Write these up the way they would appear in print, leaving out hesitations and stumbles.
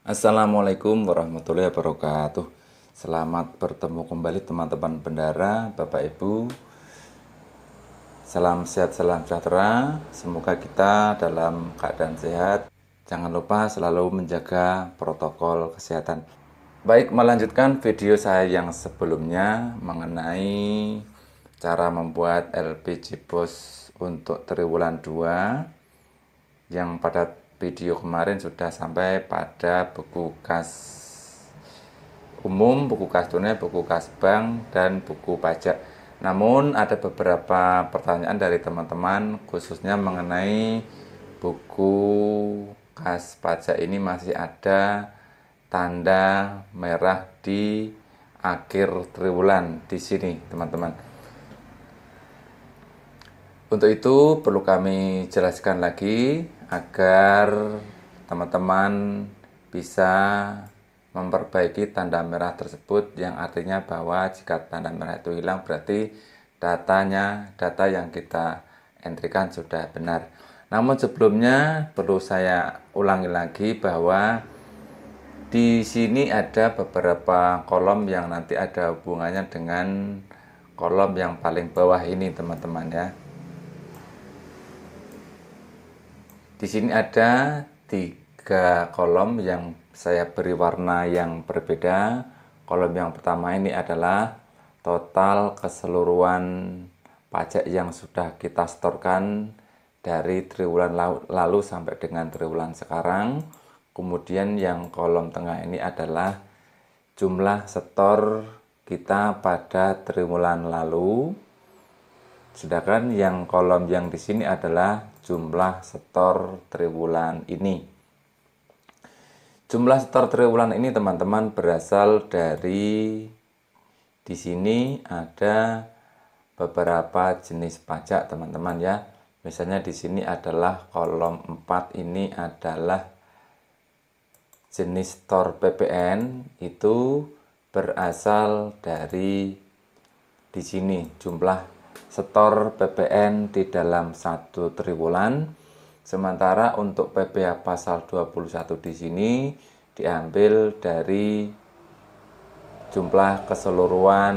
Assalamualaikum warahmatullahi wabarakatuh. Selamat bertemu kembali teman-teman bendara, Bapak Ibu. Salam sehat, salam sejahtera. Semoga kita dalam keadaan sehat. Jangan lupa selalu menjaga protokol kesehatan. Baik, melanjutkan video saya yang sebelumnya mengenai cara membuat LPG BOS untuk triwulan 2, yang pada video kemarin sudah sampai pada buku kas umum, buku kas tunai, buku kas bank, dan buku pajak. Namun ada beberapa pertanyaan dari teman-teman khususnya mengenai buku kas pajak ini masih ada tanda merah di akhir triwulan di sini, teman-teman. Untuk itu perlu kami jelaskan lagi agar teman-teman bisa memperbaiki tanda merah tersebut, yang artinya bahwa jika tanda merah itu hilang berarti data yang kita entrikan sudah benar. Namun sebelumnya perlu saya ulangi lagi bahwa di sini ada beberapa kolom yang nanti ada hubungannya dengan kolom yang paling bawah ini, teman-teman ya. Di sini ada 3 kolom yang saya beri warna yang berbeda. Kolom yang pertama ini adalah total keseluruhan pajak yang sudah kita setorkan dari triwulan lalu sampai dengan triwulan sekarang. Kemudian yang kolom tengah ini adalah jumlah setor kita pada triwulan lalu. Sedangkan yang kolom yang di sini adalah jumlah setor triwulan ini. Jumlah setor triwulan ini, teman-teman, berasal dari di sini ada beberapa jenis pajak, teman-teman ya. Misalnya di sini adalah kolom 4 ini adalah jenis setor PPN, itu berasal dari di sini jumlah setor PPN di dalam 1 triwulan. Sementara untuk PPh pasal 21 di sini diambil dari jumlah keseluruhan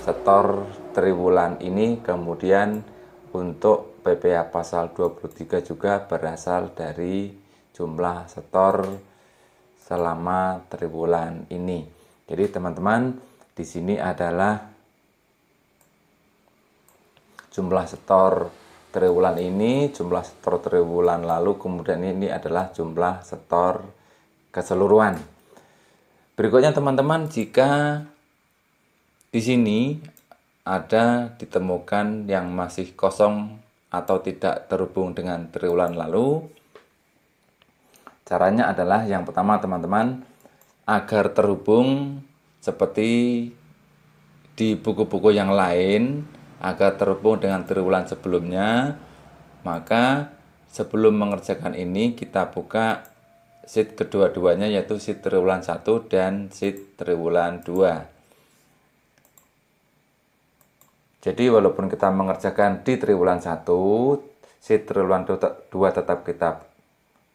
setor triwulan ini. Kemudian untuk PPh pasal 23 juga berasal dari jumlah setor selama triwulan ini. Jadi teman-teman, di sini adalah jumlah setor triwulan ini, jumlah setor triwulan lalu, kemudian ini adalah jumlah setor keseluruhan. Berikutnya teman-teman, jika di sini ada ditemukan yang masih kosong atau tidak terhubung dengan triwulan lalu, caranya adalah yang pertama, teman-teman, agar terhubung seperti di buku-buku yang lain, agar terhubung dengan triwulan sebelumnya, maka sebelum mengerjakan ini kita buka sheet kedua-duanya, yaitu sheet triwulan 1 dan sheet triwulan 2. Jadi walaupun kita mengerjakan di triwulan 1, sheet triwulan 2 tetap kita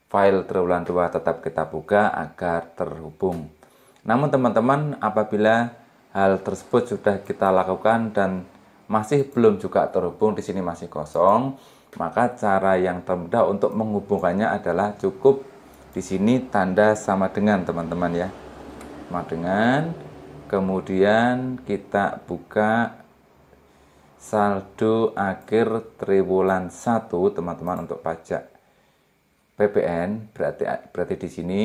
file triwulan 2 tetap kita buka agar terhubung. Namun teman-teman, apabila hal tersebut sudah kita lakukan dan masih belum juga terhubung, di sini masih kosong, maka cara yang termudah untuk menghubungkannya adalah cukup di sini tanda sama dengan, teman-teman ya. Sama dengan, kemudian kita buka saldo akhir triwulan 1, teman-teman, untuk pajak PPN, berarti di sini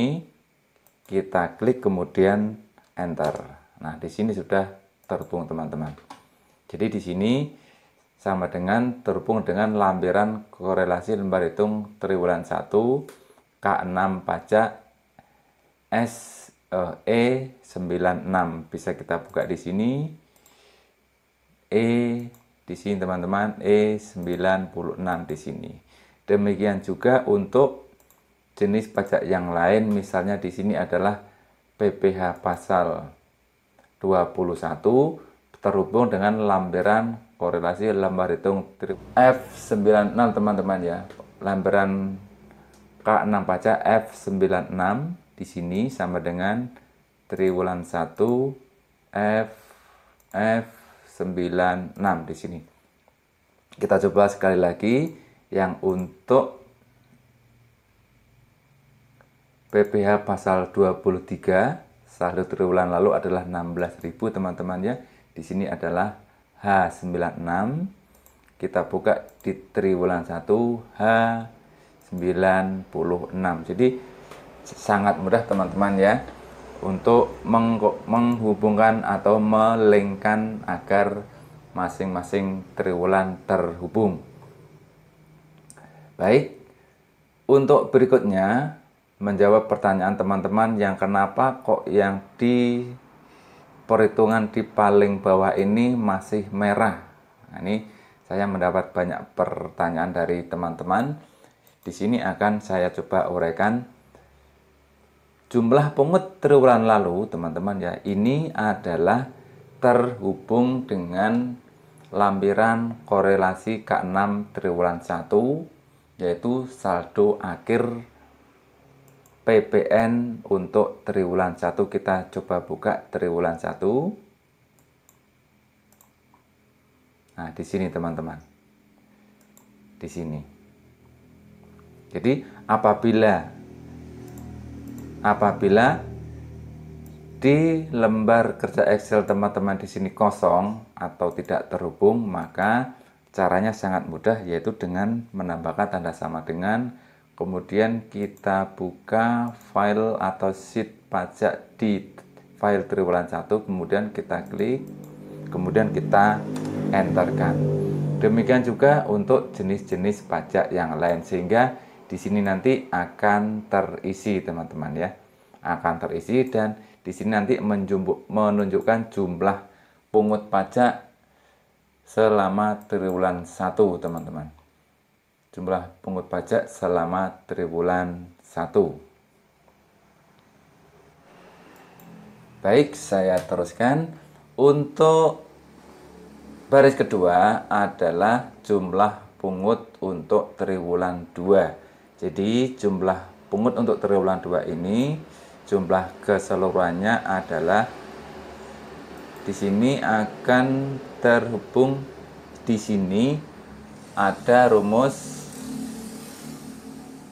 kita klik kemudian enter. Nah, di sini sudah terhubung, teman-teman. Jadi di sini sama dengan terhubung dengan lampiran korelasi lembar hitung triwulan 1 K6 pajak E96. Bisa kita buka di sini. Di sini teman-teman, E96 di sini. Demikian juga untuk jenis pajak yang lain, misalnya di sini adalah PPh pasal 21 terhubung dengan lampiran korelasi lembar hitung F96, teman-teman ya. Lampiran K6 pajak F96 di sini sama dengan triwulan 1 F96 di sini. Kita coba sekali lagi yang untuk PPh pasal 23 saldo triwulan lalu adalah 16.000 teman-teman ya. Di sini adalah H96. Kita buka di triwulan 1 H96. Jadi sangat mudah teman-teman ya untuk menghubungkan atau melingkan agar masing-masing triwulan terhubung. Baik, untuk berikutnya menjawab pertanyaan teman-teman yang kenapa kok yang di perhitungan di paling bawah ini masih merah. Nah, ini saya mendapat banyak pertanyaan dari teman-teman. Di sini akan saya coba uraikan. Jumlah pungut triwulan lalu, teman-teman ya, ini adalah terhubung dengan lampiran korelasi K6 triwulan 1, yaitu saldo akhir PPN untuk triwulan 1. Kita coba buka triwulan 1. Nah, di sini teman-teman. Di sini. Jadi, apabila di lembar kerja Excel teman-teman di sini kosong atau tidak terhubung, maka caranya sangat mudah, yaitu dengan menambahkan tanda sama dengan, kemudian kita buka file atau sheet pajak di file triwulan 1, kemudian kita klik, kemudian kita enterkan. Demikian juga untuk jenis-jenis pajak yang lain, sehingga di sini nanti akan terisi teman-teman ya. Akan terisi, dan di sini nanti menunjukkan jumlah pungut pajak selama triwulan 1 teman-teman. Jumlah pungut pajak selama triwulan 1. Baik, saya teruskan. Untuk baris kedua adalah jumlah pungut untuk triwulan 2. Jadi jumlah pungut untuk triwulan 2 ini jumlah keseluruhannya adalah di sini akan terhubung. Di sini ada rumus,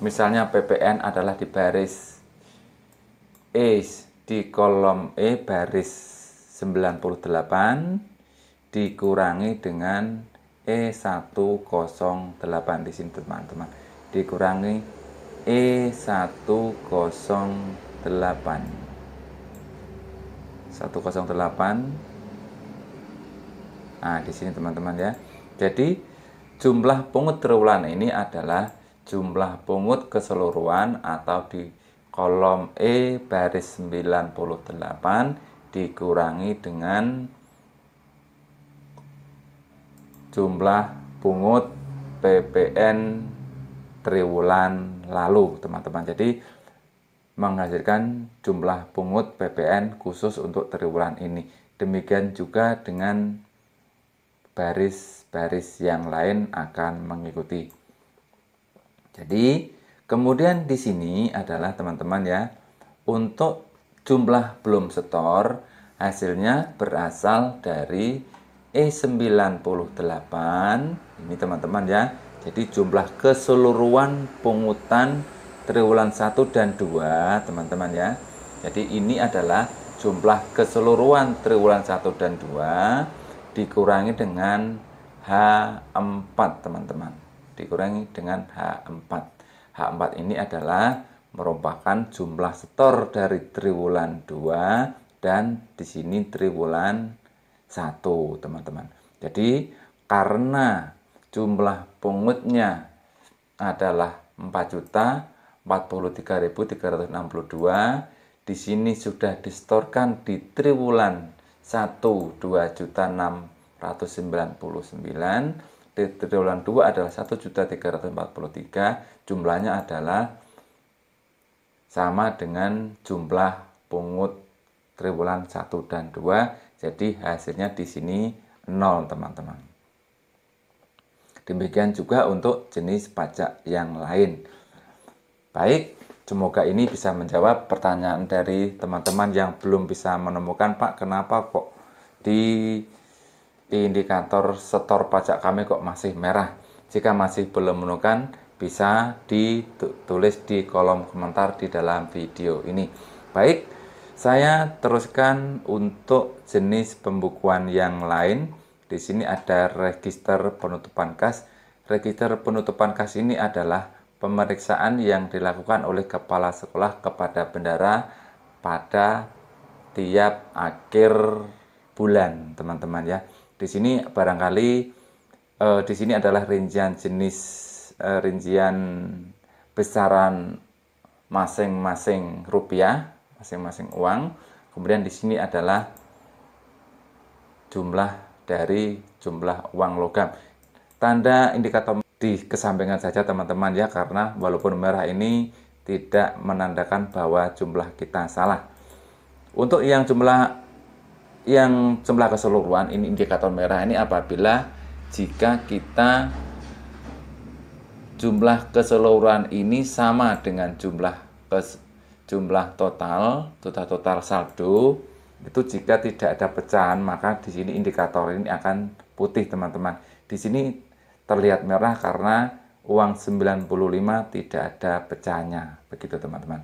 misalnya PPN adalah di baris E, di kolom E baris 98 dikurangi dengan E108 di sini teman-teman. Dikurangi E108. 108. Nah, di sini teman-teman ya. Jadi jumlah pungut triwulan ini adalah jumlah pungut keseluruhan atau di kolom E baris 98 dikurangi dengan jumlah pungut PPN triwulan lalu teman-teman. Jadi menghasilkan jumlah pungut PPN khusus untuk triwulan ini. Demikian juga dengan baris-baris yang lain akan mengikuti. Jadi kemudian di sini adalah teman-teman ya, untuk jumlah belum setor hasilnya berasal dari E98 ini teman-teman ya. Jadi jumlah keseluruhan pungutan triwulan 1 dan 2 teman-teman ya. Jadi ini adalah jumlah keseluruhan triwulan 1 dan 2 dikurangi dengan H4 teman-teman. Dikurangi dengan H4. H4 ini adalah merupakan jumlah setor dari triwulan 2 dan di sini triwulan 1 teman-teman. Jadi karena jumlah pungutnya adalah 4.043.362, di sini sudah disetorkan di triwulan 1 2.699, di triwulan 2 adalah 1.343, jumlahnya adalah sama dengan jumlah pungut triwulan 1 dan 2, jadi hasilnya di sini 0 teman-teman. Demikian juga untuk jenis pajak yang lain. Baik, Semoga ini bisa menjawab pertanyaan dari teman-teman yang belum bisa menemukan, Pak, kenapa kok di indikator setor pajak kami kok masih merah. Jika masih belum menemukan, bisa ditulis di kolom komentar di dalam video ini. Baik, saya teruskan untuk jenis pembukuan yang lain. Di sini ada register penutupan kas. Register penutupan kas ini adalah pemeriksaan yang dilakukan oleh kepala sekolah kepada bendara pada tiap akhir bulan, teman-teman ya. Di sini barangkali di sini adalah rincian jenis rincian besaran masing-masing rupiah, masing-masing uang. Kemudian di sini adalah jumlah dari jumlah uang logam. Tanda indikator di kesampingan saja teman-teman ya, karena walaupun merah ini tidak menandakan bahwa jumlah kita salah. Untuk yang jumlah keseluruhan ini, indikator merah ini apabila jika kita jumlah keseluruhan ini sama dengan jumlah total saldo, itu jika tidak ada pecahan maka di sini indikator ini akan putih, teman-teman. Di sini terlihat merah karena uang 95 tidak ada pecahannya, begitu teman-teman.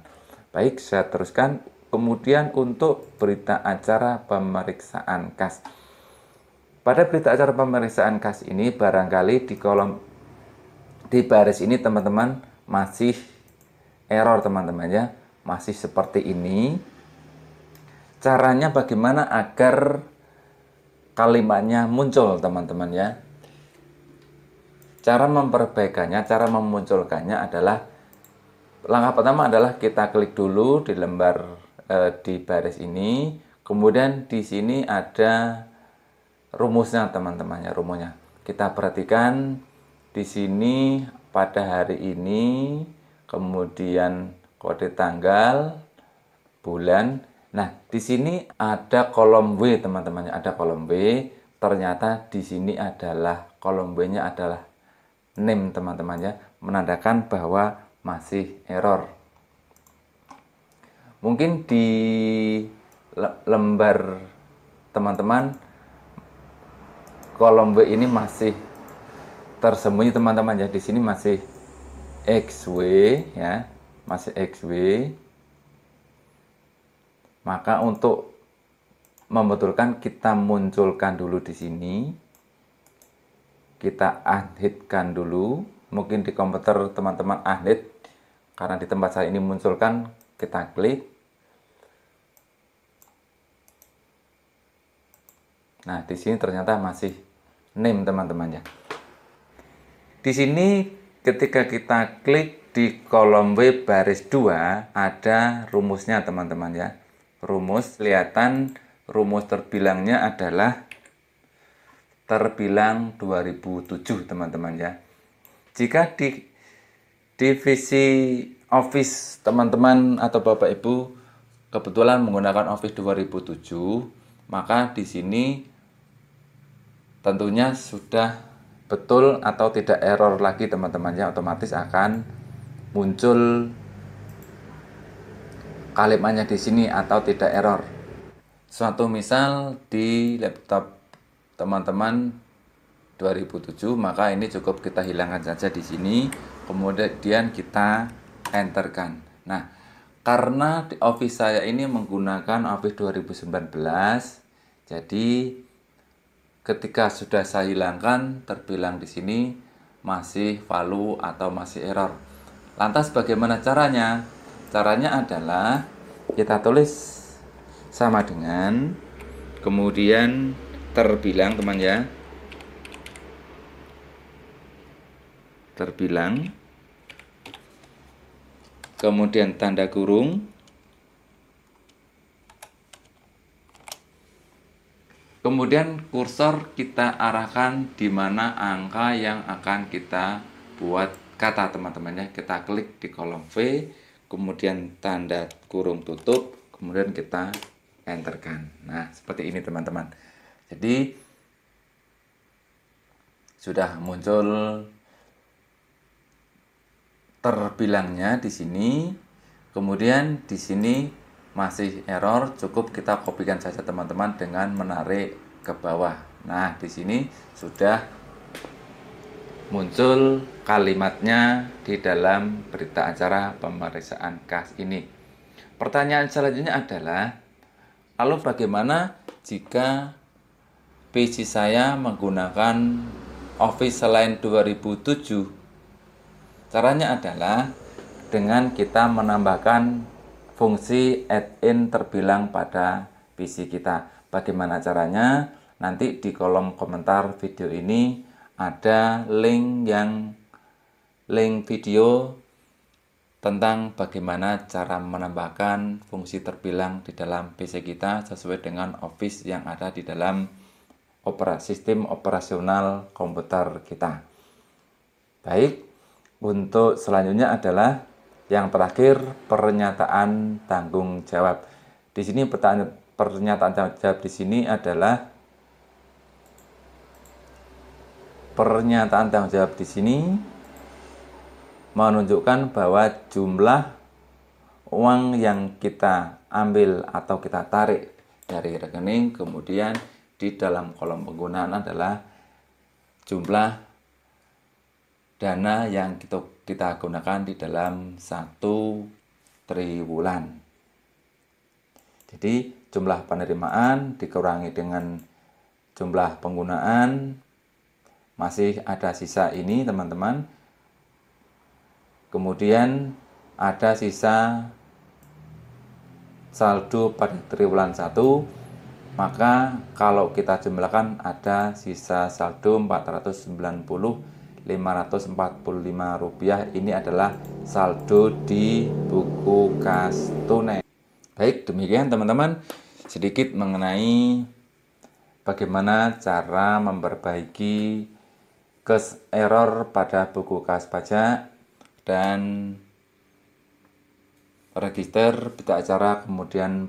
Baik, saya teruskan. Kemudian untuk berita acara pemeriksaan kas. Pada berita acara pemeriksaan kas ini barangkali di baris ini teman-teman masih error, teman-teman ya. Masih seperti ini. Caranya bagaimana agar kalimatnya muncul, teman-teman ya. Cara memperbaikannya, cara memunculkannya adalah langkah pertama adalah kita klik dulu di lembar di baris ini, kemudian di sini ada rumusnya, teman-teman ya, rumusnya. Kita perhatikan di sini pada hari ini, kemudian kode tanggal, bulan. Nah, di sini ada kolom W, teman-teman, ada kolom W. Ternyata di sini adalah kolom W-nya adalah name, teman-teman ya, menandakan bahwa masih error. Mungkin di lembar teman-teman kolom W ini masih tersembunyi, teman-teman ya. Di sini masih XW ya, masih XW. Maka untuk membetulkan kita munculkan dulu di sini. Kita unhidkan dulu. Mungkin di komputer teman-teman unhid, karena di tempat saya ini munculkan, kita klik. Nah, di sini ternyata masih name, teman-teman ya. Di sini ketika kita klik di kolom W baris 2 ada rumusnya, teman-teman ya. Rumus, kelihatan rumus terbilangnya adalah terbilang 2007, teman-teman ya. Jika di divisi Office teman-teman atau Bapak Ibu kebetulan menggunakan Office 2007, maka di sini tentunya sudah betul atau tidak error lagi, teman-teman ya. Otomatis akan muncul kalimatnya di sini atau tidak error. Suatu misal di laptop teman-teman 2007, maka ini cukup kita hilangkan saja di sini, kemudian kita enterkan. Nah, karena di Office saya ini menggunakan Office 2019, jadi ketika sudah saya hilangkan terbilang di sini masih value atau masih error. Lantas bagaimana caranya? Caranya adalah kita tulis sama dengan, kemudian terbilang, teman ya, terbilang, kemudian tanda kurung, kemudian kursor kita arahkan di mana angka yang akan kita buat kata, teman-teman ya. Kita klik di kolom V, kemudian tanda kurung tutup, kemudian kita enterkan. Nah, seperti ini, teman-teman. Jadi sudah muncul terbilangnya di sini. Kemudian di sini masih error, cukup kita kopikan saja teman-teman dengan menarik ke bawah. Nah, di sini sudah muncul kalimatnya di dalam berita acara pemeriksaan kas ini. Pertanyaan selanjutnya adalah, lalu bagaimana jika PC saya menggunakan Office selain 2007? Caranya adalah dengan kita menambahkan fungsi add-in terbilang pada PC kita. Bagaimana caranya? Nanti di kolom komentar video ini ada link video tentang bagaimana cara menambahkan fungsi terbilang di dalam PC kita sesuai dengan Office yang ada di dalam sistem operasional komputer kita. Baik, untuk selanjutnya adalah yang terakhir, pernyataan tanggung jawab. Di sini pernyataan tanggung jawab di sini adalah pernyataan tanggung jawab di sini menunjukkan bahwa jumlah uang yang kita ambil atau kita tarik dari rekening, kemudian di dalam kolom penggunaan adalah jumlah dana yang kita gunakan di dalam 1 triwulan. Jadi jumlah penerimaan dikurangi dengan jumlah penggunaan, masih ada sisa ini teman-teman. Kemudian ada sisa saldo pada triwulan 1, maka kalau kita jumlahkan ada sisa saldo 490.545 rupiah. Ini adalah saldo di buku kas tunai. Baik, demikian teman-teman sedikit mengenai bagaimana cara memperbaiki error pada buku kas pajak dan register berita acara, kemudian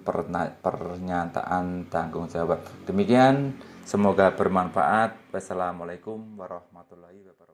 pernyataan tanggung jawab. Demikian, semoga bermanfaat. Wassalamualaikum warahmatullahi wabarakatuh.